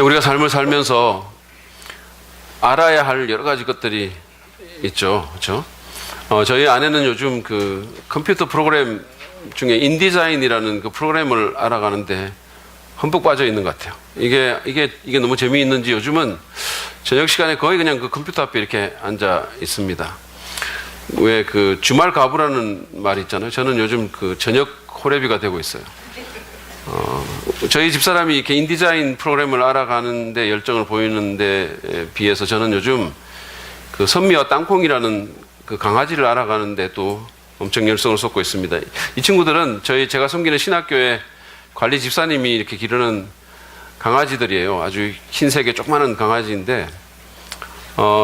우리가 삶을 살면서 알아야 할 여러 가지 것들이 있죠. 그렇죠? 저희 아내는 요즘 그 컴퓨터 프로그램 중에 인디자인이라는 그 프로그램을 알아가는데 흠뻑 빠져 있는 것 같아요. 이게 너무 재미있는지 요즘은 저녁 시간에 거의 그냥 그 컴퓨터 앞에 이렇게 앉아 있습니다. 왜 그 주말 가부라는 말이 있잖아요. 저는 요즘 그 저녁 호래비가 되고 있어요. 저희 집사람이 이렇게 인디자인 프로그램을 알아가는데 열정을 보이는데 비해서 저는 요즘 그 선미와 땅콩이라는 그 강아지를 알아가는데 또 엄청 열성을 쏟고 있습니다. 이 친구들은 제가 섬기는 신학교의 관리 집사님이 이렇게 기르는 강아지들이에요. 아주 흰색의 조그마한 강아지인데,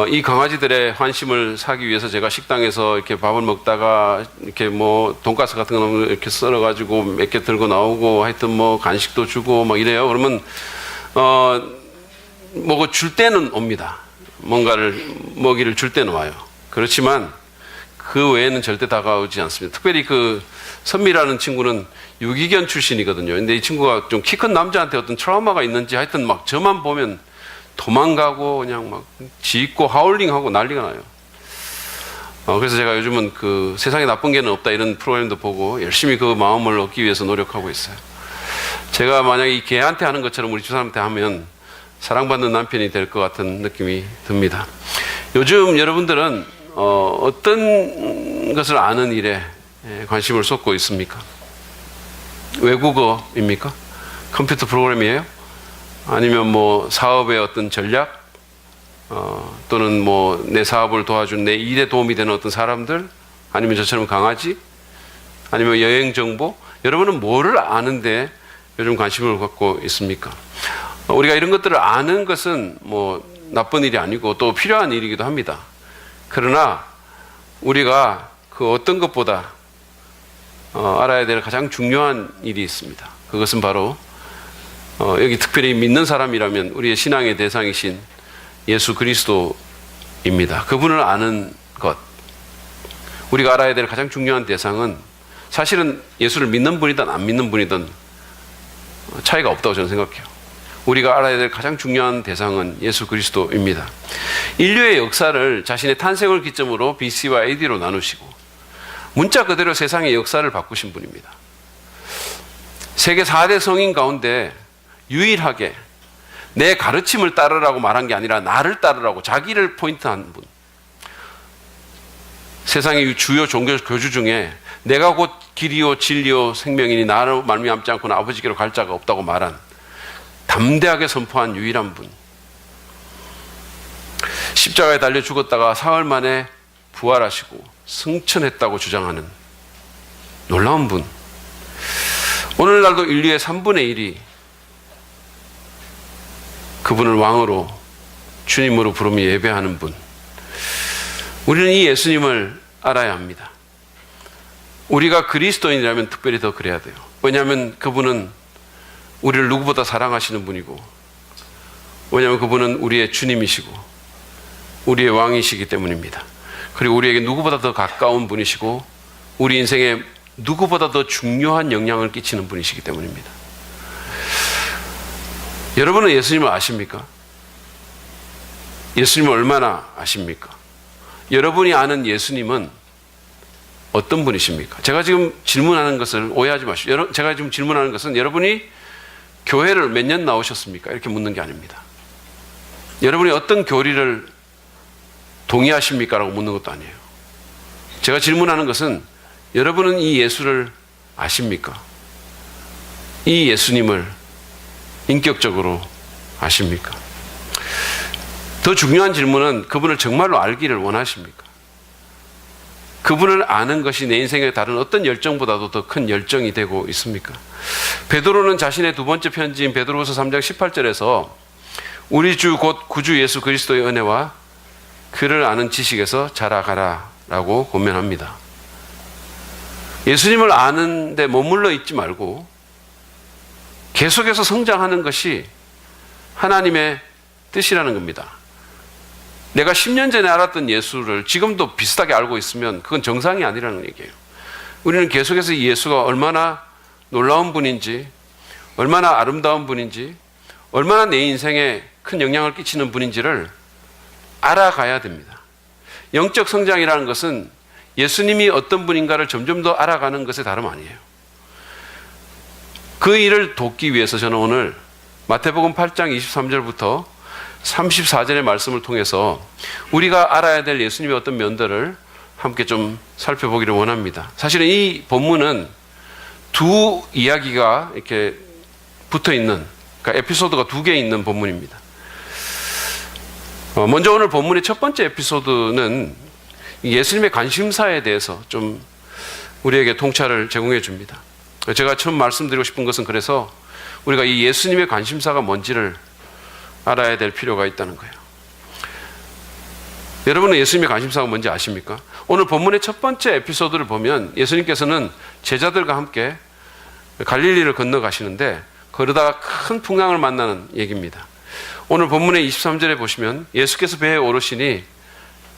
이 강아지들의 환심을 사기 위해서 제가 식당에서 이렇게 밥을 먹다가 이렇게 뭐 돈가스 같은 거 이렇게 썰어가지고 몇 개 들고 나오고 하여튼 뭐 간식도 주고 막 이래요. 그러면, 뭐 줄 때는 옵니다. 뭔가를, 먹이를 줄 때는 와요. 그렇지만 그 외에는 절대 다가오지 않습니다. 특별히 그 선미라는 친구는 유기견 출신이거든요. 근데 이 친구가 좀 키 큰 남자한테 어떤 트라우마가 있는지 하여튼 막 저만 보면 도망가고 그냥 막 짖고 하울링하고 난리가 나요. 그래서 제가 요즘은 그 세상에 나쁜 개는 없다 이런 프로그램도 보고 열심히 그 마음을 얻기 위해서 노력하고 있어요. 제가 만약에 이 개한테 하는 것처럼 우리 집사람한테 하면 사랑받는 남편이 될 것 같은 느낌이 듭니다. 요즘 여러분들은 어떤 것을 아는 일에 관심을 쏟고 있습니까? 외국어입니까? 컴퓨터 프로그램이에요? 아니면 뭐 사업의 어떤 전략? 또는 뭐 내 사업을 도와준 내 일에 도움이 되는 어떤 사람들? 아니면 저처럼 강아지? 아니면 여행 정보? 여러분은 뭐를 아는데 요즘 관심을 갖고 있습니까? 우리가 이런 것들을 아는 것은 뭐 나쁜 일이 아니고 또 필요한 일이기도 합니다. 그러나 우리가 그 어떤 것보다 알아야 될 가장 중요한 일이 있습니다. 그것은 바로 여기 특별히 믿는 사람이라면 우리의 신앙의 대상이신 예수 그리스도입니다. 그분을 아는 것. 우리가 알아야 될 가장 중요한 대상은 사실은 예수를 믿는 분이든 안 믿는 분이든 차이가 없다고 저는 생각해요. 우리가 알아야 될 가장 중요한 대상은 예수 그리스도입니다. 인류의 역사를 자신의 탄생을 기점으로 BC와 AD로 나누시고 문자 그대로 세상의 역사를 바꾸신 분입니다. 세계 4대 성인 가운데 유일하게 내 가르침을 따르라고 말한 게 아니라 나를 따르라고 자기를 포인트한 분. 세상의 주요 종교 교주 중에 내가 곧 길이요 진리요 생명이니 나로 말미암지 않고는 아버지께로 갈 자가 없다고 말한 담대하게 선포한 유일한 분. 십자가에 달려 죽었다가 사흘 만에 부활하시고 승천했다고 주장하는 놀라운 분. 오늘날도 인류의 3분의 1이 그분을 왕으로 주님으로 부르며 예배하는 분. 우리는 이 예수님을 알아야 합니다. 우리가 그리스도인이라면 특별히 더 그래야 돼요. 왜냐하면 그분은 우리를 누구보다 사랑하시는 분이고, 왜냐하면 그분은 우리의 주님이시고 우리의 왕이시기 때문입니다. 그리고 우리에게 누구보다 더 가까운 분이시고 우리 인생에 누구보다 더 중요한 영향을 끼치는 분이시기 때문입니다. 여러분은 예수님을 아십니까? 예수님을 얼마나 아십니까? 여러분이 아는 예수님은 어떤 분이십니까? 제가 지금 질문하는 것을 오해하지 마시고, 제가 지금 질문하는 것은 여러분이 교회를 몇 년 나오셨습니까? 이렇게 묻는 게 아닙니다. 여러분이 어떤 교리를 동의하십니까? 라고 묻는 것도 아니에요. 제가 질문하는 것은 여러분은 이 예수를 아십니까? 이 예수님을 인격적으로 아십니까? 더 중요한 질문은 그분을 정말로 알기를 원하십니까? 그분을 아는 것이 내 인생의 다른 어떤 열정보다도 더 큰 열정이 되고 있습니까? 베드로는 자신의 두 번째 편지인 베드로후서 3장 18절에서 우리 주 곧 구주 예수 그리스도의 은혜와 그를 아는 지식에서 자라가라 라고 권면합니다. 예수님을 아는 데 머물러 있지 말고 계속해서 성장하는 것이 하나님의 뜻이라는 겁니다. 내가 10년 전에 알았던 예수를 지금도 비슷하게 알고 있으면 그건 정상이 아니라는 얘기예요. 우리는 계속해서 이 예수가 얼마나 놀라운 분인지, 얼마나 아름다운 분인지, 얼마나 내 인생에 큰 영향을 끼치는 분인지를 알아가야 됩니다. 영적 성장이라는 것은 예수님이 어떤 분인가를 점점 더 알아가는 것에 다름 아니에요. 그 일을 돕기 위해서 저는 오늘 마태복음 8장 23절부터 34절의 말씀을 통해서 우리가 알아야 될 예수님의 어떤 면들을 함께 좀 살펴보기를 원합니다. 사실은 이 본문은 두 이야기가 이렇게 붙어 있는, 그러니까 에피소드가 두 개 있는 본문입니다. 먼저 오늘 본문의 첫 번째 에피소드는 예수님의 관심사에 대해서 좀 우리에게 통찰을 제공해 줍니다. 제가 처음 말씀드리고 싶은 것은 그래서 우리가 이 예수님의 관심사가 뭔지를 알아야 될 필요가 있다는 거예요. 여러분은 예수님의 관심사가 뭔지 아십니까? 오늘 본문의 첫 번째 에피소드를 보면 예수님께서는 제자들과 함께 갈릴리를 건너가시는데 그러다가 큰 풍랑을 만나는 얘기입니다. 오늘 본문의 23절에 보시면 예수께서 배에 오르시니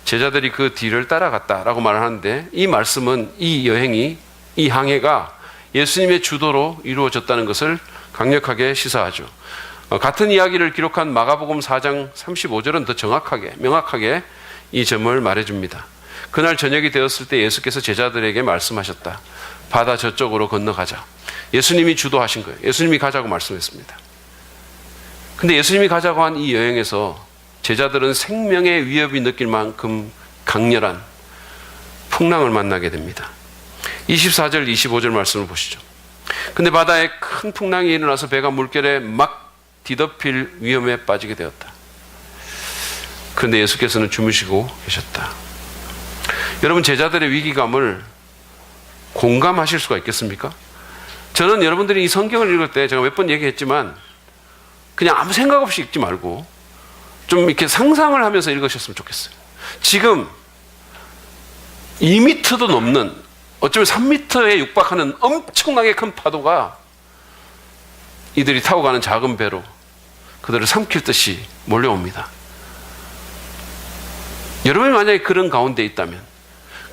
제자들이 그 뒤를 따라갔다라고 말을 하는데, 이 말씀은 이 여행이, 이 항해가 예수님의 주도로 이루어졌다는 것을 강력하게 시사하죠. 같은 이야기를 기록한 마가복음 4장 35절은 더 정확하게, 명확하게 이 점을 말해줍니다. 그날 저녁이 되었을 때 예수께서 제자들에게 말씀하셨다. 바다 저쪽으로 건너가자. 예수님이 주도하신 거예요. 예수님이 가자고 말씀했습니다. 근데 예수님이 가자고 한 이 여행에서 제자들은 생명의 위협이 느낄 만큼 강렬한 풍랑을 만나게 됩니다. 24절, 25절 말씀을 보시죠. 근데 바다에 큰 풍랑이 일어나서 배가 물결에 막 뒤덮일 위험에 빠지게 되었다. 그런데 예수께서는 주무시고 계셨다. 여러분, 제자들의 위기감을 공감하실 수가 있겠습니까? 저는 여러분들이 이 성경을 읽을 때 제가 몇 번 얘기했지만 그냥 아무 생각 없이 읽지 말고 좀 이렇게 상상을 하면서 읽으셨으면 좋겠어요. 지금 2m도 넘는, 어쩌면 3m에 육박하는 엄청나게 큰 파도가 이들이 타고 가는 작은 배로 그들을 삼킬 듯이 몰려옵니다. 여러분이 만약에 그런 가운데 있다면,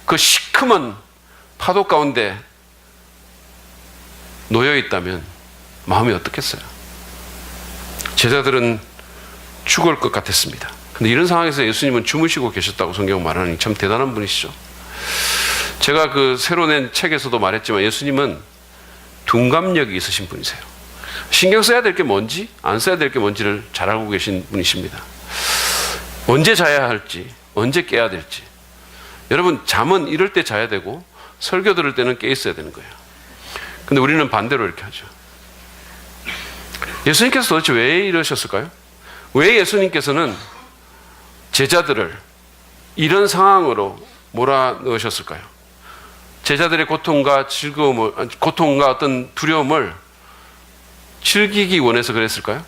그 시커먼 파도 가운데 놓여 있다면 마음이 어떻겠어요? 제자들은 죽을 것 같았습니다. 근데 이런 상황에서 예수님은 주무시고 계셨다고 성경은 말하니 참 대단한 분이시죠. 제가 그 새로 낸 책에서도 말했지만 예수님은 둔감력이 있으신 분이세요. 신경 써야 될 게 뭔지, 안 써야 될 게 뭔지를 잘 알고 계신 분이십니다. 언제 자야 할지, 언제 깨야 될지. 여러분, 잠은 이럴 때 자야 되고 설교 들을 때는 깨 있어야 되는 거예요. 근데 우리는 반대로 이렇게 하죠. 예수님께서 도대체 왜 이러셨을까요? 왜 예수님께서는 제자들을 이런 상황으로 몰아넣으셨을까요? 제자들의 고통과 즐거움을, 고통과 어떤 두려움을 즐기기 원해서 그랬을까요?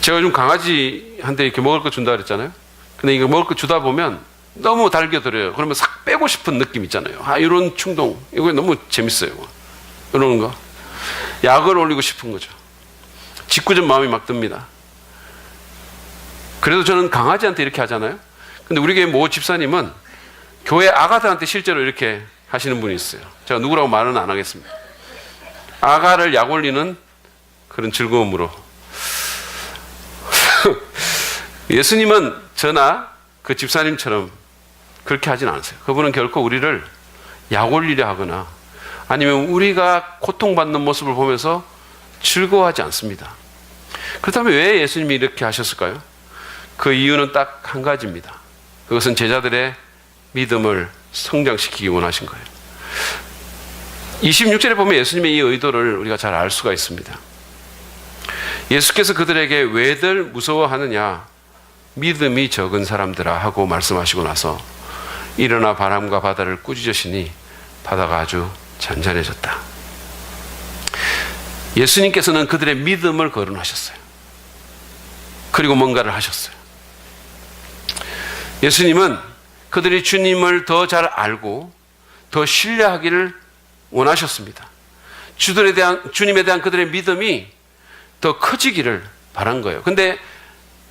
제가 요즘 강아지한테 이렇게 먹을 거 준다 그랬잖아요. 근데 이거 먹을 거 주다 보면 너무 달겨들어요. 그러면 싹 빼고 싶은 느낌 있잖아요. 이런 충동, 이거 너무 재밌어요. 이러는 거. 약을 올리고 싶은 거죠. 짓궂은 마음이 막 듭니다. 그래도 저는 강아지한테 이렇게 하잖아요. 근데 우리 교회 모 집사님은 교회 아가들한테 실제로 이렇게 하시는 분이 있어요. 제가 누구라고 말은 안 하겠습니다. 아가를 약 올리는 그런 즐거움으로. 예수님은 저나 그 집사님처럼 그렇게 하진 않으세요. 그분은 결코 우리를 약 올리려 하거나 아니면 우리가 고통받는 모습을 보면서 즐거워하지 않습니다. 그렇다면 왜 예수님이 이렇게 하셨을까요? 그 이유는 딱 한 가지입니다. 그것은 제자들의 믿음을 성장시키기 원하신 거예요. 26절에 보면 예수님의 이 의도를 우리가 잘 알 수가 있습니다. 예수께서 그들에게 왜들 무서워하느냐, 믿음이 적은 사람들아 하고 말씀하시고 나서 일어나 바람과 바다를 꾸짖으시니 바다가 아주 잔잔해졌다. 예수님께서는 그들의 믿음을 거론하셨어요. 그리고 뭔가를 하셨어요. 예수님은 그들이 주님을 더 잘 알고 더 신뢰하기를 원하셨습니다. 주님에 대한 그들의 믿음이 더 커지기를 바란 거예요. 근데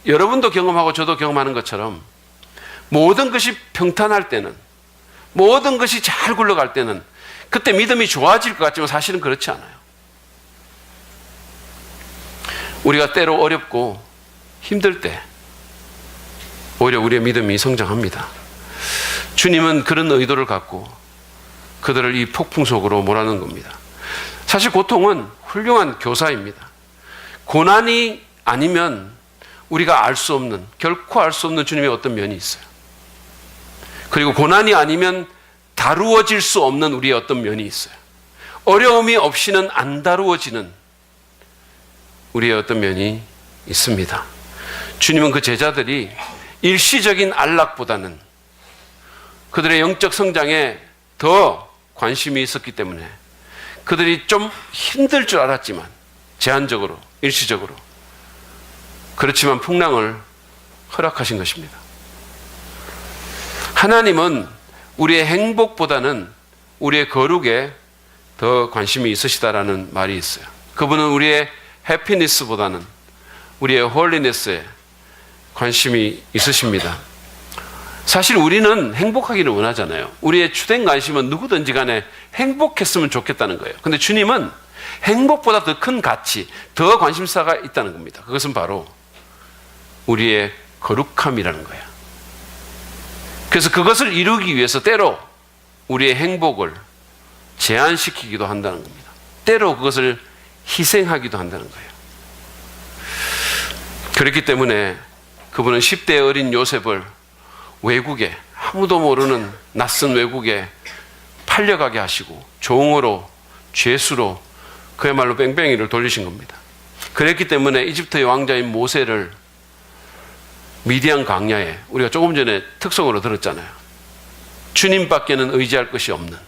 여러분도 경험하고 저도 경험하는 것처럼 모든 것이 평탄할 때는, 모든 것이 잘 굴러갈 때는 그때 믿음이 좋아질 것 같지만 사실은 그렇지 않아요. 우리가 때로 어렵고 힘들 때 오히려 우리의 믿음이 성장합니다. 주님은 그런 의도를 갖고 그들을 이 폭풍 속으로 몰아넣은 겁니다. 사실 고통은 훌륭한 교사입니다. 고난이 아니면 우리가 알 수 없는, 결코 알 수 없는 주님의 어떤 면이 있어요. 그리고 고난이 아니면 다루어질 수 없는 우리의 어떤 면이 있어요. 어려움이 없이는 안 다루어지는 우리의 어떤 면이 있습니다. 주님은 그 제자들이 일시적인 안락보다는 그들의 영적 성장에 더 관심이 있었기 때문에 그들이 좀 힘들 줄 알았지만 제한적으로, 일시적으로, 그렇지만 풍랑을 허락하신 것입니다. 하나님은 우리의 행복보다는 우리의 거룩에 더 관심이 있으시다라는 말이 있어요. 그분은 우리의 해피니스보다는 우리의 홀리네스에 관심이 있으십니다. 사실 우리는 행복하기를 원하잖아요. 우리의 주된 관심은 누구든지 간에 행복했으면 좋겠다는 거예요. 근데 주님은 행복보다 더 큰 가치, 더 관심사가 있다는 겁니다. 그것은 바로 우리의 거룩함이라는 거예요. 그래서 그것을 이루기 위해서 때로 우리의 행복을 제한시키기도 한다는 겁니다. 때로 그것을 희생하기도 한다는 거예요. 그렇기 때문에 그분은 10대 어린 요셉을 외국에, 아무도 모르는 낯선 외국에 팔려가게 하시고 종으로, 죄수로 그야말로 뺑뺑이를 돌리신 겁니다. 그랬기 때문에 이집트의 왕자인 모세를 미디안 광야에, 우리가 조금 전에 특성으로 들었잖아요. 주님밖에는 의지할 것이 없는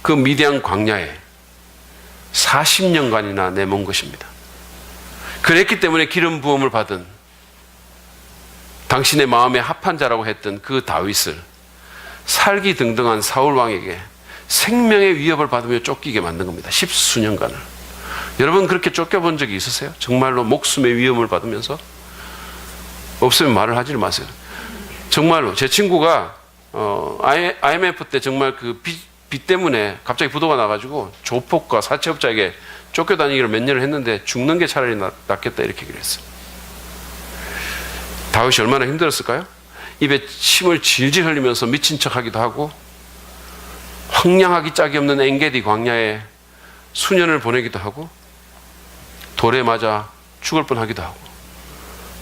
그 미디안 광야에 40년간이나 내몬 것입니다. 그랬기 때문에 기름 부음을 받은 당신의 마음에 합한 자라고 했던 그 다윗을 살기 등등한 사울 왕에게 생명의 위협을 받으며 쫓기게 만든 겁니다. 10수년간을. 여러분 그렇게 쫓겨본 적이 있으세요? 정말로 목숨의 위험을 받으면서? 없으면 말을 하지 마세요. 정말로 제 친구가 IMF 때 정말 그 빚 때문에 갑자기 부도가 나가지고 조폭과 사채업자에게 쫓겨다니기를 몇 년을 했는데 죽는 게 차라리 낫겠다 이렇게 얘기를 했어요. 다윗이 얼마나 힘들었을까요? 입에 침을 질질 흘리면서 미친 척하기도 하고 황량하기 짝이 없는 엔게디 광야에 수년을 보내기도 하고 돌에 맞아 죽을 뻔하기도 하고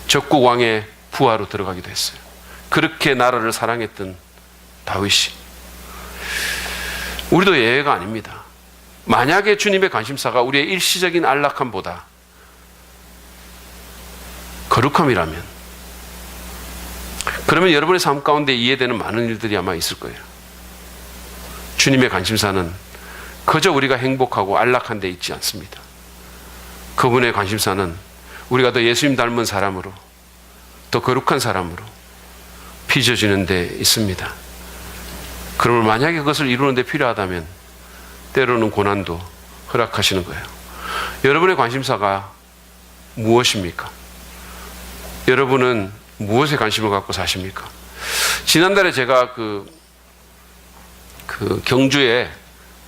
적국 왕의 부하로 들어가기도 했어요. 그렇게 나라를 사랑했던 다윗이. 우리도 예외가 아닙니다. 만약에 주님의 관심사가 우리의 일시적인 안락함보다 거룩함이라면, 그러면 여러분의 삶 가운데 이해되는 많은 일들이 아마 있을 거예요. 주님의 관심사는 그저 우리가 행복하고 안락한 데 있지 않습니다. 그분의 관심사는 우리가 더 예수님 닮은 사람으로, 더 거룩한 사람으로 빚어지는 데 있습니다. 그러면 만약에 그것을 이루는 데 필요하다면 때로는 고난도 허락하시는 거예요. 여러분의 관심사가 무엇입니까? 여러분은 무엇에 관심을 갖고 사십니까? 지난달에 제가 그 경주에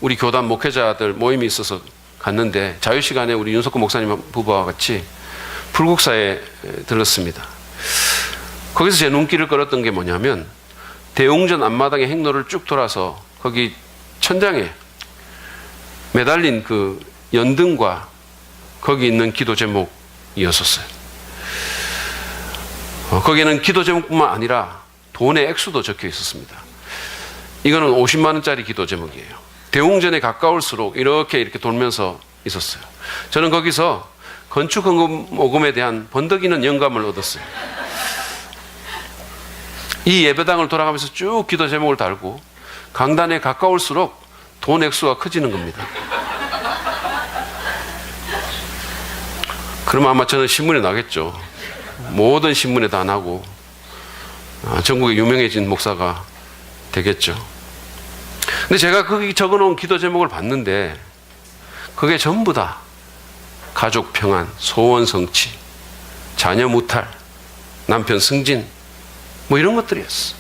우리 교단 목회자들 모임이 있어서 갔는데 자유시간에 우리 윤석구 목사님 부부와 같이 불국사에 들렀습니다. 거기서 제 눈길을 끌었던 게 뭐냐면 대웅전 앞마당의 행로를 쭉 돌아서 거기 천장에 매달린 그 연등과 거기 있는 기도 제목이었었어요. 거기에는 기도 제목뿐만 아니라 돈의 액수도 적혀 있었습니다. 이거는 50만 원짜리 기도 제목이에요. 대웅전에 가까울수록 이렇게 돌면서 있었어요. 저는 거기서 건축 헌금에 대한 번덕이는 영감을 얻었어요. 이 예배당을 돌아가면서 쭉 기도 제목을 달고 강단에 가까울수록 돈 액수가 커지는 겁니다. 그러면 아마 저는 신문에 나겠죠. 모든 신문에 다 나고 전국에 유명해진 목사가 되겠죠. 근데 제가 거기 적어놓은 기도 제목을 봤는데 그게 전부 다 가족 평안, 소원 성취, 자녀 무탈, 남편 승진 뭐 이런 것들이었어.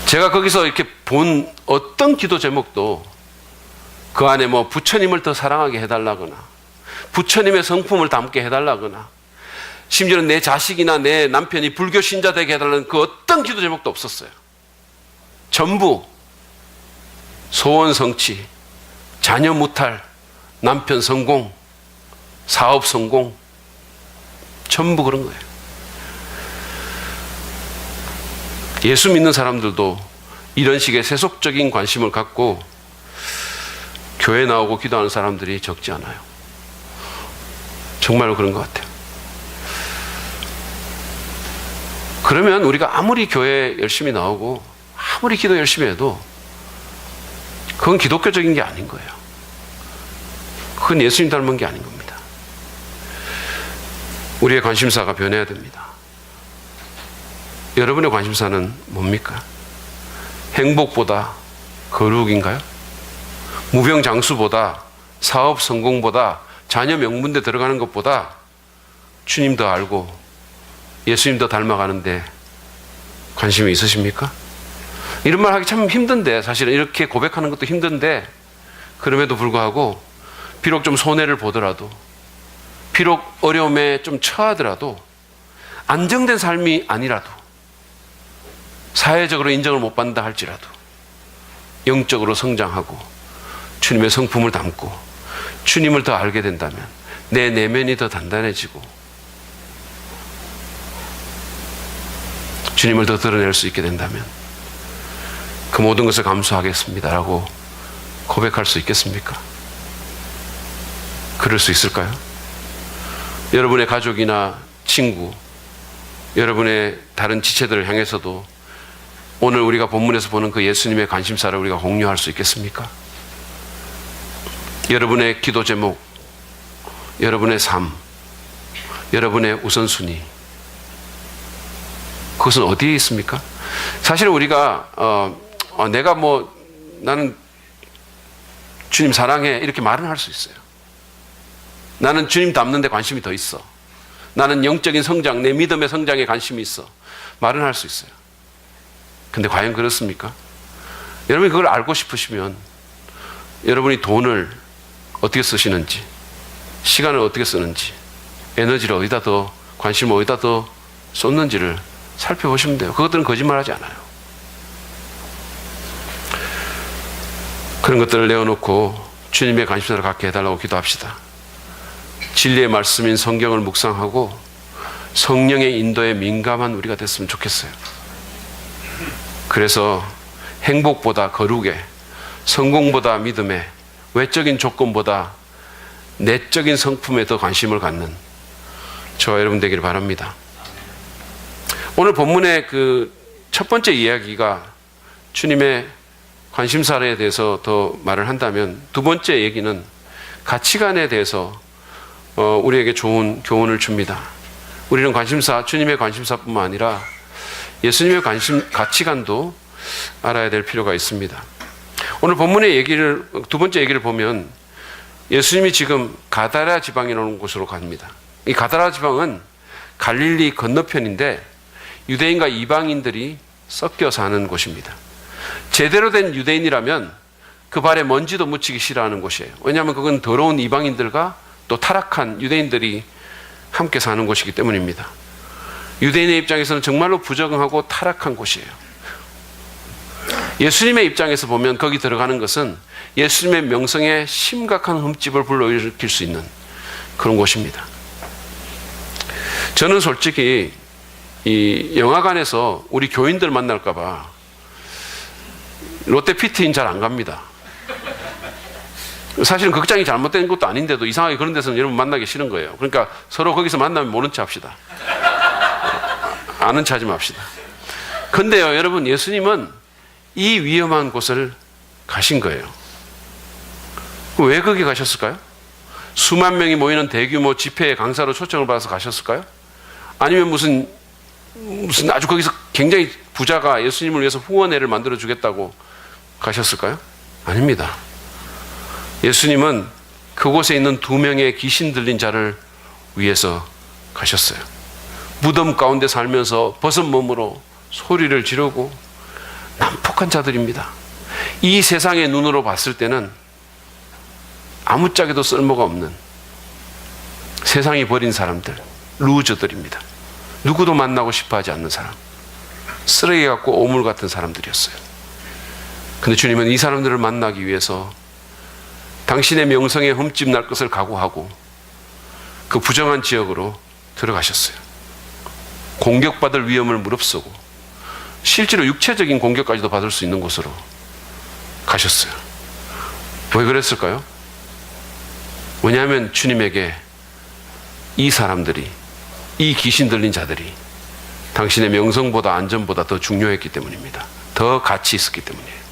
제가 거기서 이렇게 본 어떤 기도 제목도 그 안에 뭐 부처님을 더 사랑하게 해달라거나 부처님의 성품을 담게 해달라거나 심지어는 내 자식이나 내 남편이 불교 신자 되게 해달라는 그 어떤 기도 제목도 없었어요. 전부 소원 성취, 자녀 무탈, 남편 성공, 사업 성공, 전부 그런 거예요. 예수 믿는 사람들도 이런 식의 세속적인 관심을 갖고 교회 나오고 기도하는 사람들이 적지 않아요. 정말로 그런 것 같아요. 그러면 우리가 아무리 교회 열심히 나오고 아무리 기도 열심히 해도 그건 기독교적인 게 아닌 거예요. 그건 예수님 닮은 게 아닌 겁니다. 우리의 관심사가 변해야 됩니다. 여러분의 관심사는 뭡니까? 행복보다 거룩인가요? 무병장수보다 사업 성공보다 자녀 명문대 들어가는 것보다 주님 더 알고 예수님 더 닮아가는데 관심이 있으십니까? 이런 말 하기 참 힘든데, 사실은 이렇게 고백하는 것도 힘든데, 그럼에도 불구하고 비록 좀 손해를 보더라도, 비록 어려움에 좀 처하더라도, 안정된 삶이 아니라도, 사회적으로 인정을 못 받는다 할지라도 영적으로 성장하고 주님의 성품을 담고 주님을 더 알게 된다면 내 내면이 더 단단해지고 주님을 더 드러낼 수 있게 된다면 그 모든 것을 감수하겠습니다라고 고백할 수 있겠습니까? 그럴 수 있을까요? 여러분의 가족이나 친구, 여러분의 다른 지체들을 향해서도 오늘 우리가 본문에서 보는 그 예수님의 관심사를 우리가 공유할 수 있겠습니까? 여러분의 기도 제목, 여러분의 삶, 여러분의 우선순위, 그것은 어디에 있습니까? 사실 우리가 내가 나는 주님 사랑해 이렇게 말은 할 수 있어요. 나는 주님 닮는 데 관심이 더 있어. 나는 영적인 성장, 내 믿음의 성장에 관심이 있어. 말은 할 수 있어요. 근데 과연 그렇습니까? 여러분이 그걸 알고 싶으시면 여러분이 돈을 어떻게 쓰시는지, 시간을 어떻게 쓰는지, 에너지를 어디다 더, 관심을 어디다 더 쏟는지를 살펴보시면 돼요. 그것들은 거짓말하지 않아요. 그런 것들을 내어놓고 주님의 관심사를 갖게 해달라고 기도합시다. 진리의 말씀인 성경을 묵상하고 성령의 인도에 민감한 우리가 됐으면 좋겠어요. 그래서 행복보다 거룩에, 성공보다 믿음에, 외적인 조건보다 내적인 성품에 더 관심을 갖는 저와 여러분 되기를 바랍니다. 오늘 본문의 그 첫 번째 이야기가 주님의 관심사에 대해서 더 말을 한다면, 두 번째 얘기는 가치관에 대해서 우리에게 좋은 교훈을 줍니다. 우리는 관심사, 주님의 관심사뿐만 아니라 예수님의 가치관도 알아야 될 필요가 있습니다. 오늘 본문의 얘기를, 두 번째 얘기를 보면 예수님이 지금 가다라 지방이라는 곳으로 갑니다. 이 가다라 지방은 갈릴리 건너편인데 유대인과 이방인들이 섞여 사는 곳입니다. 제대로 된 유대인이라면 그 발에 먼지도 묻히기 싫어하는 곳이에요. 왜냐하면 그건 더러운 이방인들과 또 타락한 유대인들이 함께 사는 곳이기 때문입니다. 유대인의 입장에서는 정말로 부적응하고 타락한 곳이에요. 예수님의 입장에서 보면 거기 들어가는 것은 예수님의 명성에 심각한 흠집을 불러일으킬 수 있는 그런 곳입니다. 저는 솔직히 이 영화관에서 우리 교인들 만날까 봐 롯데 피트인 잘 안 갑니다. 사실은 극장이 잘못된 것도 아닌데도 이상하게 그런 데서는 여러분 만나기 싫은 거예요. 그러니까 서로 거기서 만나면 모른 체 합시다. 아는 체 하지 맙시다. 근데요, 여러분, 예수님은 이 위험한 곳을 가신 거예요. 왜 거기 가셨을까요? 수만 명이 모이는 대규모 집회의 강사로 초청을 받아서 가셨을까요? 아니면 무슨 아주 거기서 굉장히 부자가 예수님을 위해서 후원회를 만들어 주겠다고 가셨을까요? 아닙니다. 예수님은 그곳에 있는 2명의 귀신 들린 자를 위해서 가셨어요. 무덤 가운데 살면서 벗은 몸으로 소리를 지르고 난폭한 자들입니다. 이 세상의 눈으로 봤을 때는 아무짝에도 쓸모가 없는 세상이 버린 사람들, 루저들입니다. 누구도 만나고 싶어 하지 않는 사람, 쓰레기 같고 오물 같은 사람들이었어요. 근데 주님은 이 사람들을 만나기 위해서 당신의 명성에 흠집 날 것을 각오하고 그 부정한 지역으로 들어가셨어요. 공격받을 위험을 무릅쓰고 실제로 육체적인 공격까지도 받을 수 있는 곳으로 가셨어요. 왜 그랬을까요? 왜냐하면 주님에게 이 사람들이, 이 귀신 들린 자들이 당신의 명성보다 안전보다 더 중요했기 때문입니다. 더 가치 있었기 때문이에요.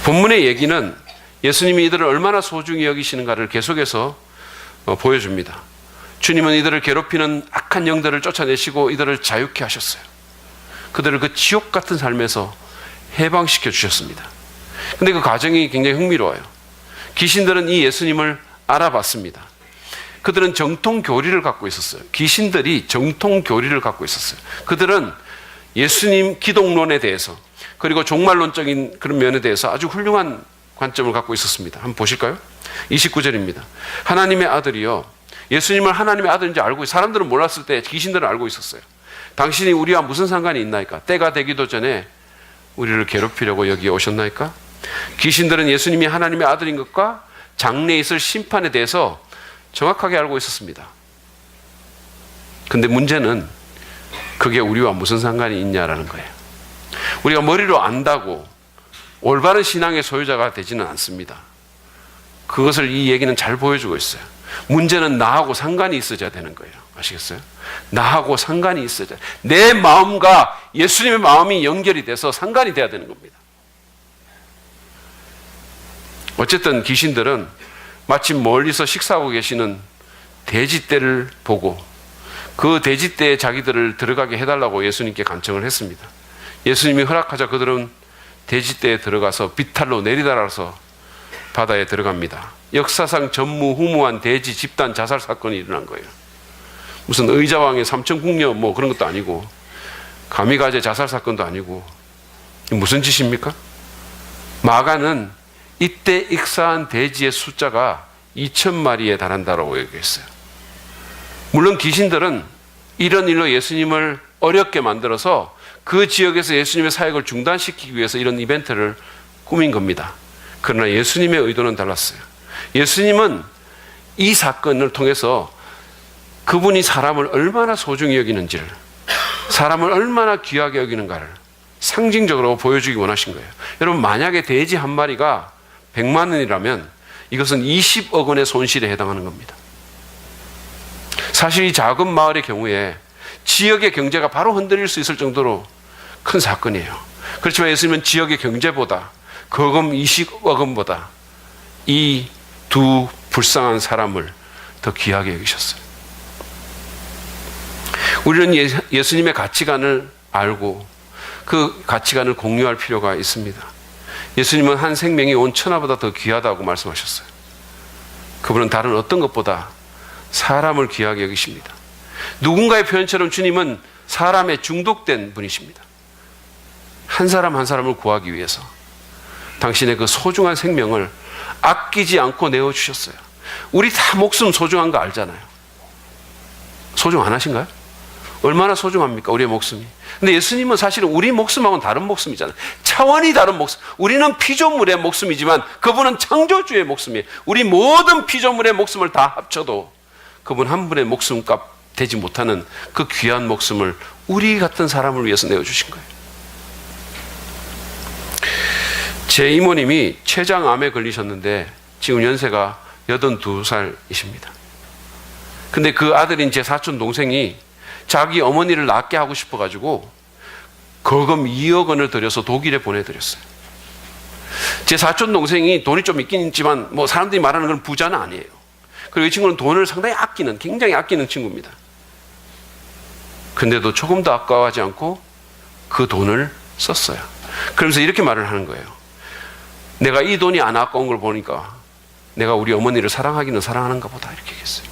본문의 얘기는 예수님이 이들을 얼마나 소중히 여기시는가를 계속해서 보여줍니다. 주님은 이들을 괴롭히는 악한 영들을 쫓아내시고 이들을 자유케 하셨어요. 그들을 그 지옥 같은 삶에서 해방시켜 주셨습니다. 근데 그 과정이 굉장히 흥미로워요. 귀신들은 이 예수님을 알아봤습니다. 그들은 정통 교리를 갖고 있었어요. 귀신들이 정통 교리를 갖고 있었어요. 그들은 예수님 기독론에 대해서 그리고 종말론적인 그런 면에 대해서 아주 훌륭한 관점을 갖고 있었습니다. 한번 보실까요? 29절입니다. 하나님의 아들이요. 예수님을 하나님의 아들인지 알고 사람들은 몰랐을 때 귀신들은 알고 있었어요. 당신이 우리와 무슨 상관이 있나이까? 때가 되기도 전에 우리를 괴롭히려고 여기에 오셨나이까? 귀신들은 예수님이 하나님의 아들인 것과 장래에 있을 심판에 대해서 정확하게 알고 있었습니다. 근데 문제는 그게 우리와 무슨 상관이 있냐라는 거예요. 우리가 머리로 안다고 올바른 신앙의 소유자가 되지는 않습니다. 그것을 이 얘기는 잘 보여주고 있어요. 문제는 나하고 상관이 있어야 되는 거예요. 아시겠어요? 나하고 상관이 있어야 돼. 내 마음과 예수님의 마음이 연결이 돼서 상관이 돼야 되는 겁니다. 어쨌든 귀신들은 마침 멀리서 식사하고 계시는 돼지떼를 보고 그 돼지떼에 자기들을 들어가게 해달라고 예수님께 간청을 했습니다. 예수님이 허락하자 그들은 돼지떼에 들어가서 비탈로 내리달아서 바다에 들어갑니다. 역사상 전무후무한 돼지 집단 자살 사건이 일어난 거예요. 무슨 의자왕의 삼천궁녀 뭐 그런 것도 아니고 가미가제 자살 사건도 아니고 무슨 짓입니까? 마가는 이때 익사한 돼지의 숫자가 2,000마리에 달한다라고 얘기했어요. 물론 귀신들은 이런 일로 예수님을 어렵게 만들어서 그 지역에서 예수님의 사역을 중단시키기 위해서 이런 이벤트를 꾸민 겁니다. 그러나 예수님의 의도는 달랐어요. 예수님은 이 사건을 통해서 그분이 사람을 얼마나 소중히 여기는지를, 사람을 얼마나 귀하게 여기는가를 상징적으로 보여주기 원하신 거예요. 여러분, 만약에 돼지 한 마리가 100만 원이라면 이것은 20억 원의 손실에 해당하는 겁니다. 사실 이 작은 마을의 경우에 지역의 경제가 바로 흔들릴 수 있을 정도로 큰 사건이에요. 그렇지만 예수님은 지역의 경제보다 거금 20억 원보다 이 두 불쌍한 사람을 더 귀하게 여기셨어요. 우리는 예수님의 가치관을 알고 그 가치관을 공유할 필요가 있습니다. 예수님은 한 생명이 온 천하보다 더 귀하다고 말씀하셨어요. 그분은 다른 어떤 것보다 사람을 귀하게 여기십니다. 누군가의 표현처럼 주님은 사람에 중독된 분이십니다. 한 사람 한 사람을 구하기 위해서 당신의 그 소중한 생명을 아끼지 않고 내어주셨어요. 우리 다 목숨 소중한 거 알잖아요. 소중 안 하신가요? 얼마나 소중합니까? 우리의 목숨이. 근데 예수님은 사실은 우리 목숨하고는 다른 목숨이잖아요. 차원이 다른 목숨. 우리는 피조물의 목숨이지만 그분은 창조주의 목숨이에요. 우리 모든 피조물의 목숨을 다 합쳐도 그분 한 분의 목숨값 되지 못하는 그 귀한 목숨을 우리 같은 사람을 위해서 내어주신 거예요. 제 이모님이 췌장암에 걸리셨는데 지금 연세가 82살이십니다. 근데 그 아들인 제 사촌 동생이 자기 어머니를 낫게 하고 싶어가지고 거금 2억 원을 들여서 독일에 보내드렸어요. 제 사촌 동생이 돈이 좀 있긴 있지만 뭐 사람들이 말하는 건 부자는 아니에요. 그리고 이 친구는 돈을 상당히 아끼는, 굉장히 아끼는 친구입니다. 근데도 조금 더 아까워하지 않고 그 돈을 썼어요. 그러면서 이렇게 말을 하는 거예요. 내가 이 돈이 안 아까운 걸 보니까 내가 우리 어머니를 사랑하기는 사랑하는가 보다, 이렇게 얘기했어요.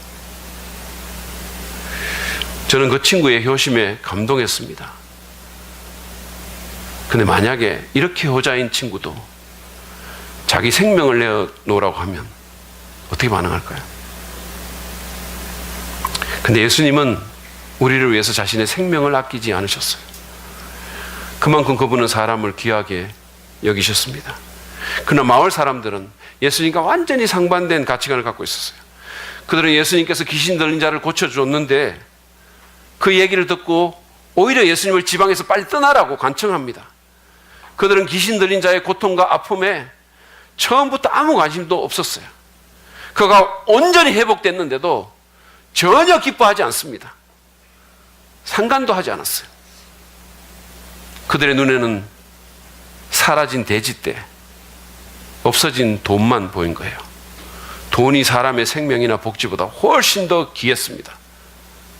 저는 그 친구의 효심에 감동했습니다. 근데 만약에 이렇게 효자인 친구도 자기 생명을 내어놓으라고 하면 어떻게 반응할까요? 근데 예수님은 우리를 위해서 자신의 생명을 아끼지 않으셨어요. 그만큼 그분은 사람을 귀하게 여기셨습니다. 그러나 마을 사람들은 예수님과 완전히 상반된 가치관을 갖고 있었어요. 그들은 예수님께서 귀신 들린 자를 고쳐줬는데 그 얘기를 듣고 오히려 예수님을 지방에서 빨리 떠나라고 간청합니다. 그들은 귀신 들린 자의 고통과 아픔에 처음부터 아무 관심도 없었어요. 그가 온전히 회복됐는데도 전혀 기뻐하지 않습니다. 상관도 하지 않았어요. 그들의 눈에는 사라진 돼지떼, 없어진 돈만 보인 거예요. 돈이 사람의 생명이나 복지보다 훨씬 더 귀했습니다.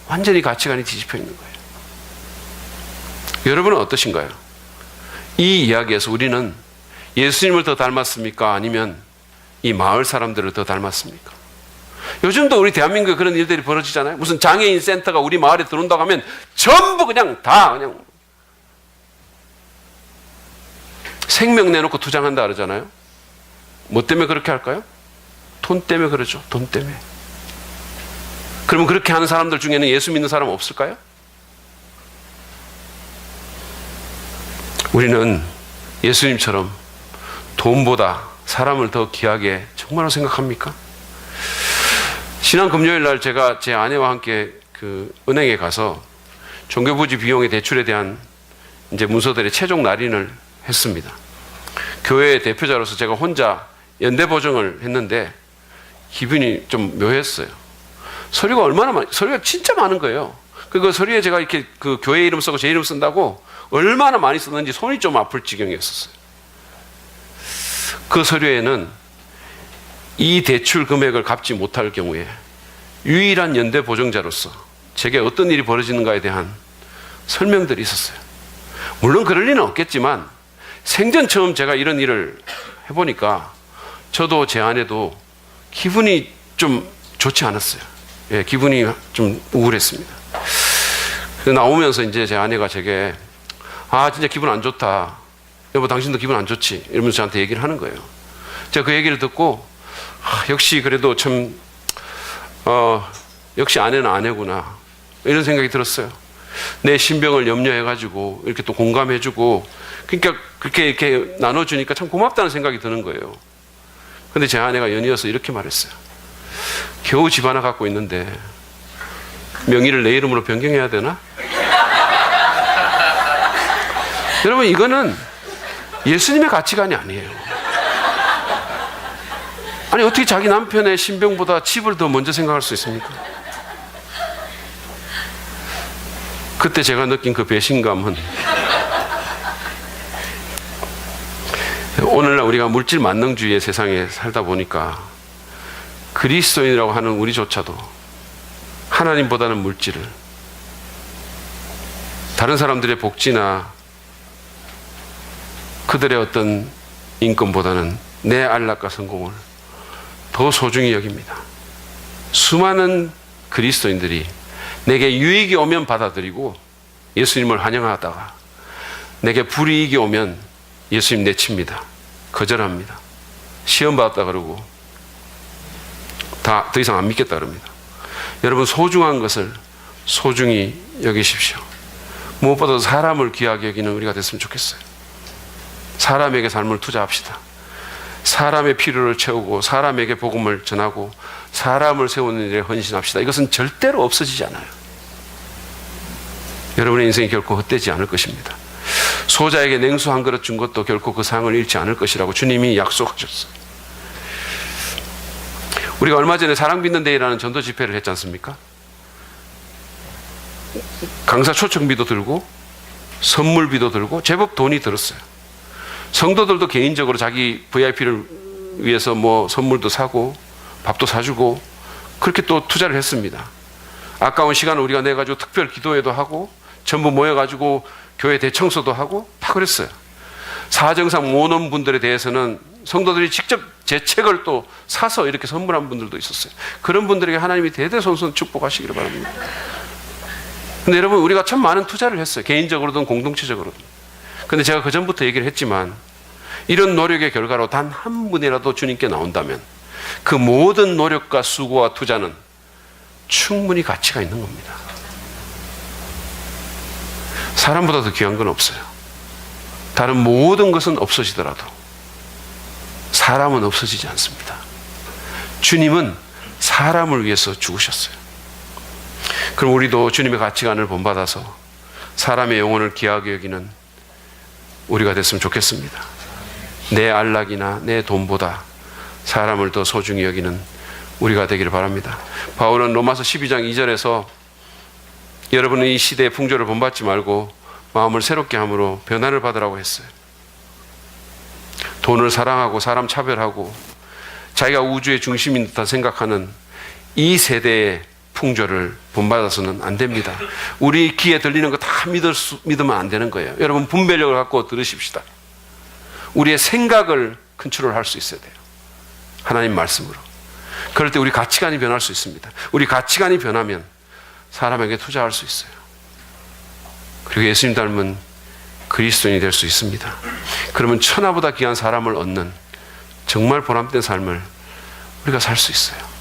완전히 가치관이 뒤집혀 있는 거예요. 여러분은 어떠신가요? 이 이야기에서 우리는 예수님을 더 닮았습니까? 아니면 이 마을 사람들을 더 닮았습니까? 요즘도 우리 대한민국에 그런 일들이 벌어지잖아요. 무슨 장애인 센터가 우리 마을에 들어온다고 하면 전부 그냥 생명 내놓고 투장한다 그러잖아요. 뭐 때문에 그렇게 할까요? 돈 때문에 그러죠. 돈 때문에. 그러면 그렇게 하는 사람들 중에는 예수 믿는 사람 없을까요? 우리는 예수님처럼 돈보다 사람을 더 귀하게 정말로 생각합니까? 지난 금요일 날 제가 제 아내와 함께 그 은행에 가서 종교부지 비용의 대출에 대한 이제 문서들의 최종 날인을 했습니다. 교회의 대표자로서 제가 혼자 연대 보증을 했는데 기분이 좀 묘했어요. 서류가 진짜 많은 거예요. 그 서류에 제가 이렇게 그 교회 이름 쓰고 제 이름 쓴다고 얼마나 많이 썼는지 손이 좀 아플 지경이었어요. 그 서류에는 이 대출 금액을 갚지 못할 경우에 유일한 연대 보증자로서 제게 어떤 일이 벌어지는가에 대한 설명들이 있었어요. 물론 그럴 리는 없겠지만 생전 처음 제가 이런 일을 해보니까 저도 제 아내도 기분이 좀 좋지 않았어요. 예, 기분이 좀 우울했습니다. 나오면서 이제 제 아내가 제게 진짜 기분 안 좋다. 여보 당신도 기분 안 좋지? 이러면서 저한테 얘기를 하는 거예요. 제가 그 얘기를 듣고 역시 그래도 참 역시 아내는 아내구나 이런 생각이 들었어요. 내 신병을 염려해가지고 이렇게 또 공감해주고 그러니까 그렇게 이렇게 나눠주니까 참 고맙다는 생각이 드는 거예요. 근데 제 아내가 연이어서 이렇게 말했어요. 겨우 집 하나 갖고 있는데 명의를 내 이름으로 변경해야 되나? 여러분 이거는 예수님의 가치관이 아니에요. 아니 어떻게 자기 남편의 신병보다 집을 더 먼저 생각할 수 있습니까? 그때 제가 느낀 그 배신감은 오늘날 우리가 물질 만능주의의 세상에 살다 보니까 그리스도인이라고 하는 우리조차도 하나님보다는 물질을, 다른 사람들의 복지나 그들의 어떤 인권보다는 내 안락과 성공을 더 소중히 여깁니다. 수많은 그리스도인들이 내게 유익이 오면 받아들이고 예수님을 환영하다가 내게 불이익이 오면 예수님 내칩니다. 거절합니다. 시험 받았다 그러고 더 이상 안 믿겠다 그럽니다. 여러분 소중한 것을 소중히 여기십시오. 무엇보다도 사람을 귀하게 여기는 우리가 됐으면 좋겠어요. 사람에게 삶을 투자합시다. 사람의 필요를 채우고 사람에게 복음을 전하고 사람을 세우는 일에 헌신합시다. 이것은 절대로 없어지지 않아요. 여러분의 인생이 결코 헛되지 않을 것입니다. 소자에게 냉수 한 그릇 준 것도 결코 그 상을 잃지 않을 것이라고 주님이 약속하셨어요. 우리가 얼마 전에 사랑 빚는 데이라는 전도 집회를 했지 않습니까? 강사 초청비도 들고 선물비도 들고 제법 돈이 들었어요. 성도들도 개인적으로 자기 VIP를 위해서 뭐 선물도 사고 밥도 사주고 그렇게 또 투자를 했습니다. 아까운 시간을 우리가 내가지고 특별 기도회도 하고 전부 모여가지고 교회 대청소도 하고 다 그랬어요. 사정상 못 온 분들에 대해서는 성도들이 직접 제 책을 또 사서 이렇게 선물한 분들도 있었어요. 그런 분들에게 하나님이 대대손손 축복하시기를 바랍니다. 근데 여러분 우리가 참 많은 투자를 했어요. 개인적으로든 공동체적으로든. 근데 제가 그전부터 얘기를 했지만 이런 노력의 결과로 단 한 분이라도 주님께 나온다면 그 모든 노력과 수고와 투자는 충분히 가치가 있는 겁니다. 사람보다 더 귀한 건 없어요. 다른 모든 것은 없어지더라도 사람은 없어지지 않습니다. 주님은 사람을 위해서 죽으셨어요. 그럼 우리도 주님의 가치관을 본받아서 사람의 영혼을 귀하게 여기는 우리가 됐으면 좋겠습니다. 내 안락이나 내 돈보다 사람을 더 소중히 여기는 우리가 되기를 바랍니다. 바울은 로마서 12장 2절에서 여러분은 이 시대의 풍조를 본받지 말고 마음을 새롭게 함으로 변화를 받으라고 했어요. 돈을 사랑하고 사람 차별하고 자기가 우주의 중심인 듯한 생각하는 이 세대의 풍조를 본받아서는 안 됩니다. 우리 귀에 들리는 거 다 믿으면 안 되는 거예요. 여러분 분별력을 갖고 들으십시다. 우리의 생각을 컨트롤할 수 있어야 돼요. 하나님 말씀으로. 그럴 때 우리 가치관이 변할 수 있습니다. 우리 가치관이 변하면 사람에게 투자할 수 있어요. 그리고 예수님 닮은 그리스도인이 될 수 있습니다. 그러면 천하보다 귀한 사람을 얻는 정말 보람된 삶을 우리가 살 수 있어요.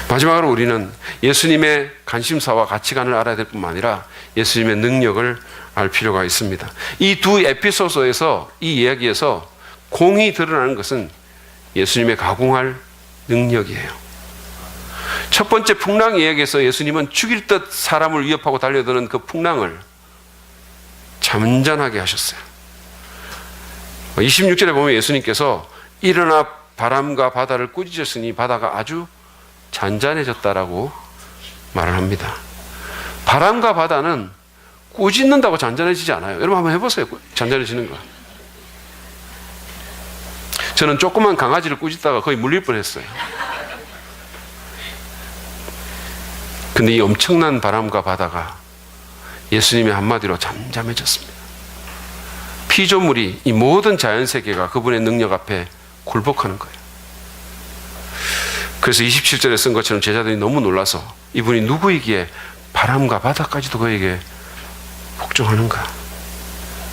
마지막으로 우리는 예수님의 관심사와 가치관을 알아야 될 뿐만 아니라 예수님의 능력을 알 필요가 있습니다. 이 두 에피소드에서, 이 이야기에서 공히 드러나는 것은 예수님의 가공할 능력이에요. 첫 번째 풍랑 이야기에서 예수님은 죽일 듯 사람을 위협하고 달려드는 그 풍랑을 잠잠하게 하셨어요. 26절에 보면 예수님께서 일어나 바람과 바다를 꾸짖으시니 바다가 아주 잔잔해졌다라고 말을 합니다. 바람과 바다는 꾸짖는다고 잔잔해지지 않아요. 여러분 한번 해보세요. 잔잔해지는 거. 저는 조그만 강아지를 꾸짖다가 거의 물릴 뻔했어요. 근데 이 엄청난 바람과 바다가 예수님의 한마디로 잠잠해졌습니다. 피조물이, 이 모든 자연세계가 그분의 능력 앞에 굴복하는 거예요. 그래서 27절에 쓴 것처럼 제자들이 너무 놀라서 이분이 누구이기에 바람과 바다까지도 그에게 복종하는가,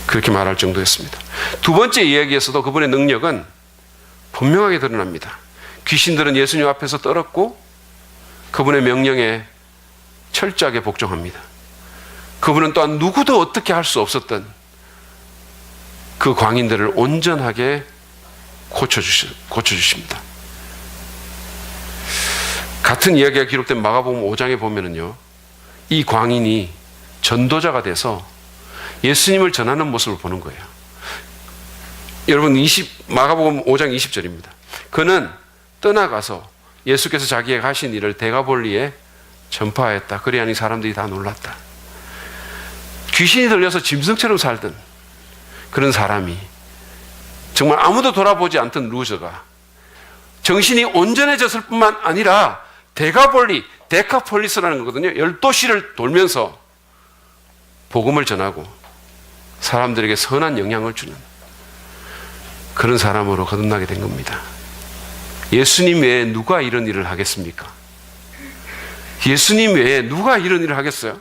그렇게 말할 정도였습니다. 두 번째 이야기에서도 그분의 능력은 분명하게 드러납니다. 귀신들은 예수님 앞에서 떨었고 그분의 명령에 철저하게 복종합니다. 그분은 또한 누구도 어떻게 할 수 없었던 그 광인들을 온전하게 고쳐주십니다. 같은 이야기가 기록된 마가복음 5장에 보면은요, 이 광인이 전도자가 돼서 예수님을 전하는 모습을 보는 거예요. 여러분 마가복음 5장 20절입니다. 그는 떠나가서 예수께서 자기에게 하신 일을 데가볼리에 전파하였다. 그리하니 사람들이 다 놀랐다. 귀신이 들려서 짐승처럼 살던 그런 사람이, 정말 아무도 돌아보지 않던 루저가 정신이 온전해졌을 뿐만 아니라 데카폴리스라는 거거든요. 12시를 돌면서 복음을 전하고 사람들에게 선한 영향을 주는 그런 사람으로 거듭나게 된 겁니다. 예수님 외에 누가 이런 일을 하겠습니까? 예수님 외에 누가 이런 일을 하겠어요?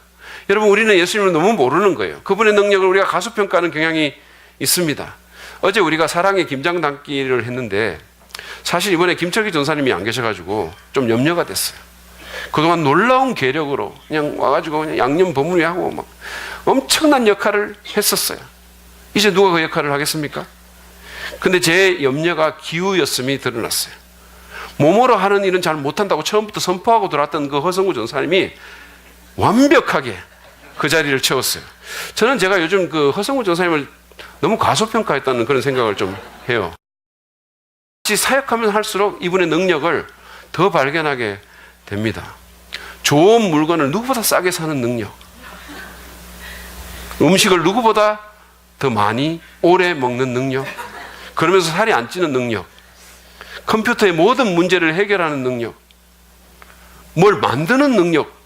여러분, 우리는 예수님을 너무 모르는 거예요. 그분의 능력을 우리가 가소평가하는 경향이 있습니다. 어제 우리가 사랑의 김장 담기를 했는데 사실 이번에 김철기 전사님이 안 계셔가지고 좀 염려가 됐어요. 그동안 놀라운 계력으로 그냥 와가지고 그냥 양념 버무리하고 막 엄청난 역할을 했었어요. 이제 누가 그 역할을 하겠습니까? 근데 제 염려가 기우였음이 드러났어요. 몸으로 하는 일은 잘 못한다고 처음부터 선포하고 들어왔던 그 허성우 전사님이 완벽하게 그 자리를 채웠어요. 저는 제가 요즘 그 허성우 전사님을 너무 과소평가했다는 그런 생각을 좀 해요. 같이 사역하면 할수록 이분의 능력을 더 발견하게 됩니다. 좋은 물건을 누구보다 싸게 사는 능력, 음식을 누구보다 더 많이 오래 먹는 능력, 그러면서 살이 안 찌는 능력, 컴퓨터의 모든 문제를 해결하는 능력, 뭘 만드는 능력,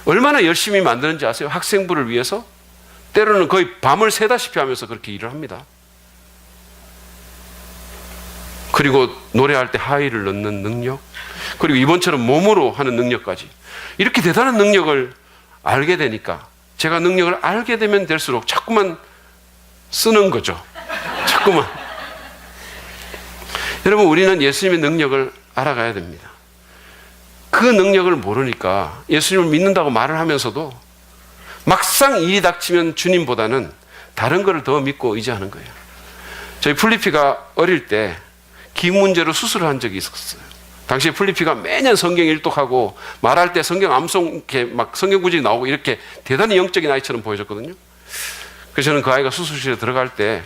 얼마나 열심히 만드는지 아세요? 학생부를 위해서 때로는 거의 밤을 새다시피 하면서 그렇게 일을 합니다. 그리고 노래할 때 하이를 넣는 능력, 그리고 이번처럼 몸으로 하는 능력까지, 이렇게 대단한 능력을 알게 되니까, 제가 능력을 알게 되면 될수록 자꾸만 쓰는 거죠. 자꾸만. 여러분, 우리는 예수님의 능력을 알아가야 됩니다. 그 능력을 모르니까 예수님을 믿는다고 말을 하면서도 막상 일이 닥치면 주님보다는 다른 것을 더 믿고 의지하는 거예요. 저희 풀리피가 어릴 때 기 문제로 수술을 한 적이 있었어요. 당시에 풀리피가 매년 성경 일독하고 말할 때 성경 암송 이렇게 막 성경 구절이 나오고 이렇게 대단히 영적인 아이처럼 보여졌거든요. 그래서 저는 그 아이가 수술실에 들어갈 때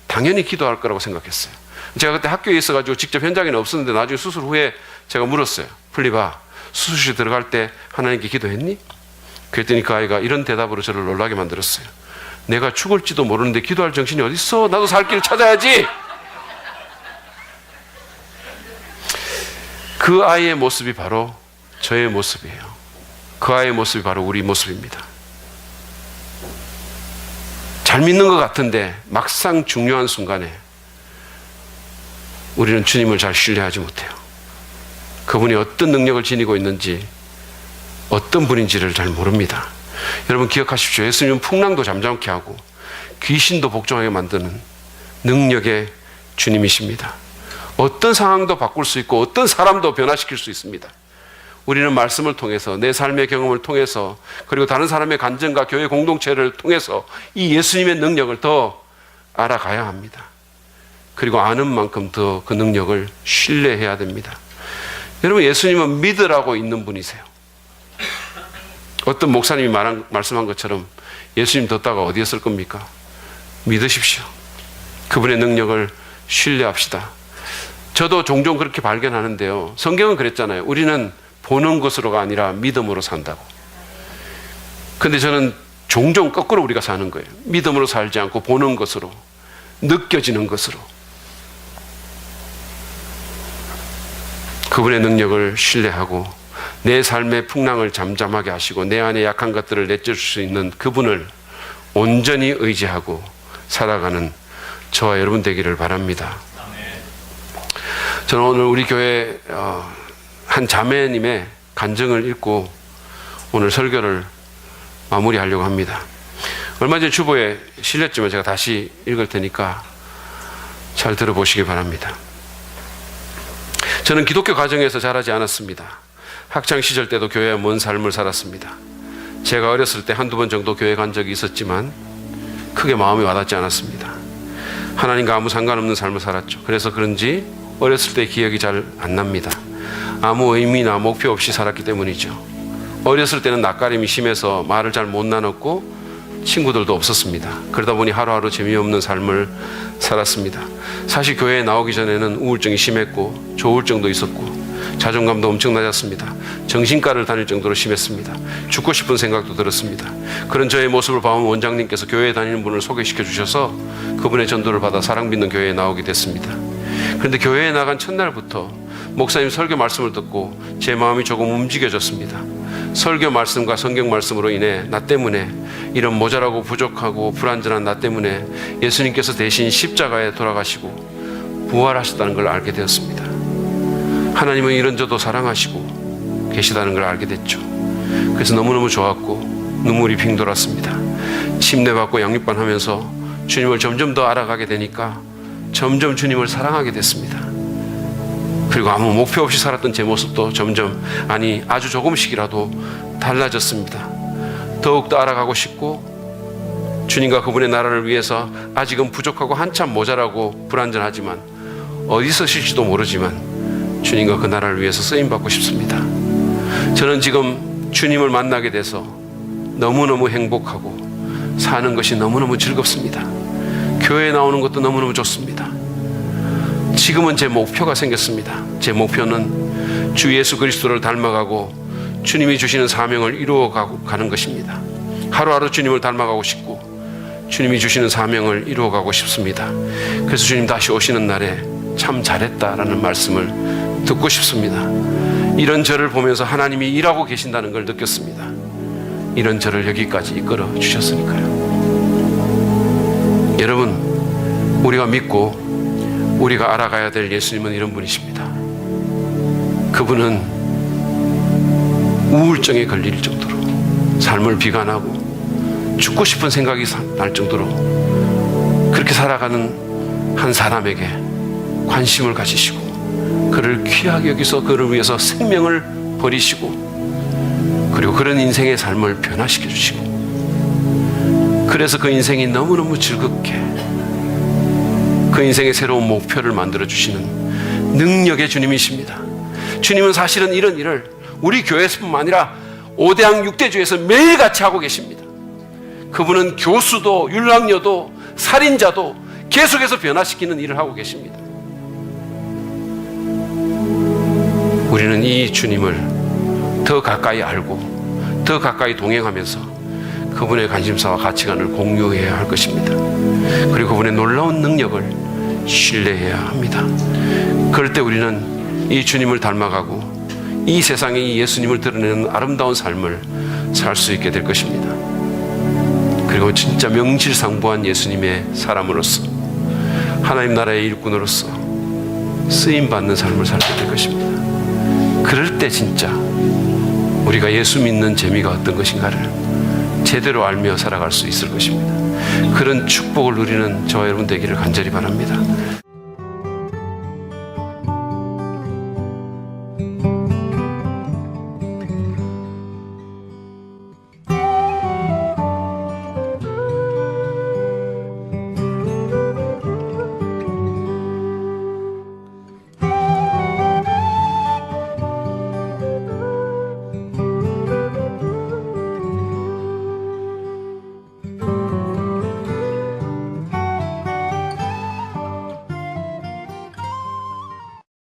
당연히 기도할 거라고 생각했어요. 제가 그때 학교에 있어가지고 직접 현장에는 없었는데 나중에 수술 후에 제가 물었어요. 풀리바, 수술실에 들어갈 때 하나님께 기도했니? 그랬더니 그 아이가 이런 대답으로 저를 놀라게 만들었어요. 내가 죽을지도 모르는데 기도할 정신이 어딨어? 나도 살 길을 찾아야지. 그 아이의 모습이 바로 저의 모습이에요. 그 아이의 모습이 바로 우리 모습입니다. 잘 믿는 것 같은데 막상 중요한 순간에 우리는 주님을 잘 신뢰하지 못해요. 그분이 어떤 능력을 지니고 있는지, 어떤 분인지를 잘 모릅니다. 여러분 기억하십시오. 예수님은 풍랑도 잠잠케 하고 귀신도 복종하게 만드는 능력의 주님이십니다. 어떤 상황도 바꿀 수 있고 어떤 사람도 변화시킬 수 있습니다. 우리는 말씀을 통해서, 내 삶의 경험을 통해서, 그리고 다른 사람의 간증과 교회 공동체를 통해서 이 예수님의 능력을 더 알아가야 합니다. 그리고 아는 만큼 더 그 능력을 신뢰해야 됩니다. 여러분, 예수님은 믿으라고 있는 분이세요. 어떤 목사님이 말씀한 것처럼 예수님 뒀다가 어디에 쓸 겁니까? 믿으십시오. 그분의 능력을 신뢰합시다. 저도 종종 그렇게 발견하는데요. 성경은 그랬잖아요. 우리는 보는 것으로가 아니라 믿음으로 산다고. 근데 저는 종종 거꾸로 우리가 사는 거예요. 믿음으로 살지 않고 보는 것으로, 느껴지는 것으로. 그분의 능력을 신뢰하고 내 삶의 풍랑을 잠잠하게 하시고 내 안에 약한 것들을 내줄 수 있는 그분을 온전히 의지하고 살아가는 저와 여러분 되기를 바랍니다. 저는 오늘 우리 교회 한 자매님의 간증을 읽고 오늘 설교를 마무리하려고 합니다. 얼마 전 주보에 실렸지만 제가 다시 읽을 테니까 잘 들어보시기 바랍니다. 저는 기독교 가정에서 자라지 않았습니다. 학창시절 때도 교회와 먼 삶을 살았습니다. 제가 어렸을 때 한두 번 정도 교회 간 적이 있었지만 크게 마음이 와닿지 않았습니다. 하나님과 아무 상관없는 삶을 살았죠. 그래서 그런지 어렸을 때 기억이 잘 안 납니다. 아무 의미나 목표 없이 살았기 때문이죠. 어렸을 때는 낯가림이 심해서 말을 잘 못 나눴고 친구들도 없었습니다. 그러다 보니 하루하루 재미없는 삶을 살았습니다. 사실 교회에 나오기 전에는 우울증이 심했고 조울증도 있었고 자존감도 엄청 낮았습니다. 정신과를 다닐 정도로 심했습니다. 죽고 싶은 생각도 들었습니다. 그런 저의 모습을 봐온 원장님께서 교회에 다니는 분을 소개시켜 주셔서 그분의 전도를 받아 사랑받는 교회에 나오게 됐습니다. 그런데 교회에 나간 첫날부터 목사님 설교 말씀을 듣고 제 마음이 조금 움직여졌습니다. 설교 말씀과 성경 말씀으로 인해 나 때문에 이런 모자라고 부족하고 불완전한 나 때문에 예수님께서 대신 십자가에 돌아가시고 부활하셨다는 걸 알게 되었습니다. 하나님은 이런 저도 사랑하시고 계시다는 걸 알게 됐죠. 그래서 너무너무 좋았고 눈물이 빙 돌았습니다. 침례받고 양육반 하면서 주님을 점점 더 알아가게 되니까 점점 주님을 사랑하게 됐습니다. 그리고 아무 목표 없이 살았던 제 모습도 점점, 아주 조금씩이라도 달라졌습니다. 더욱더 알아가고 싶고 주님과 그분의 나라를 위해서 아직은 부족하고 한참 모자라고 불완전하지만 어디서 실지도 모르지만 주님과 그 나라를 위해서 쓰임받고 싶습니다. 저는 지금 주님을 만나게 돼서 너무너무 행복하고 사는 것이 너무너무 즐겁습니다. 교회에 나오는 것도 너무너무 좋습니다. 지금은 제 목표가 생겼습니다. 제 목표는 주 예수 그리스도를 닮아가고 주님이 주시는 사명을 이루어가는 것입니다. 하루하루 주님을 닮아가고 싶고 주님이 주시는 사명을 이루어가고 싶습니다. 그래서 주님 다시 오시는 날에 참 잘했다라는 말씀을 듣고 싶습니다. 이런 저를 보면서 하나님이 일하고 계신다는 걸 느꼈습니다. 이런 저를 여기까지 이끌어 주셨으니까요. 여러분, 우리가 믿고 우리가 알아가야 될 예수님은 이런 분이십니다. 그분은 우울증에 걸릴 정도로 삶을 비관하고 죽고 싶은 생각이 날 정도로 그렇게 살아가는 한 사람에게 관심을 가지시고 그를 귀하게 여기서 그를 위해서 생명을 버리시고 그리고 그런 인생의 삶을 변화시켜 주시고 그래서 그 인생이 너무너무 즐겁게 그 인생의 새로운 목표를 만들어 주시는 능력의 주님이십니다. 주님은 사실은 이런 일을 우리 교회뿐만 아니라 5대양 6대주에서 매일같이 하고 계십니다. 그분은 교수도 율랑녀도 살인자도 계속해서 변화시키는 일을 하고 계십니다. 우리는 이 주님을 더 가까이 알고 더 가까이 동행하면서 그분의 관심사와 가치관을 공유해야 할 것입니다. 그리고 그분의 놀라운 능력을 신뢰해야 합니다. 그럴 때 우리는 이 주님을 닮아가고 이 세상에 이 예수님을 드러내는 아름다운 삶을 살 수 있게 될 것입니다. 그리고 진짜 명실상부한 예수님의 사람으로서 하나님 나라의 일꾼으로서 쓰임받는 삶을 살게 될 것입니다. 그럴 때 진짜 우리가 예수 믿는 재미가 어떤 것인가를 제대로 알며 살아갈 수 있을 것입니다. 그런 축복을 누리는 저와 여러분 되기를 간절히 바랍니다.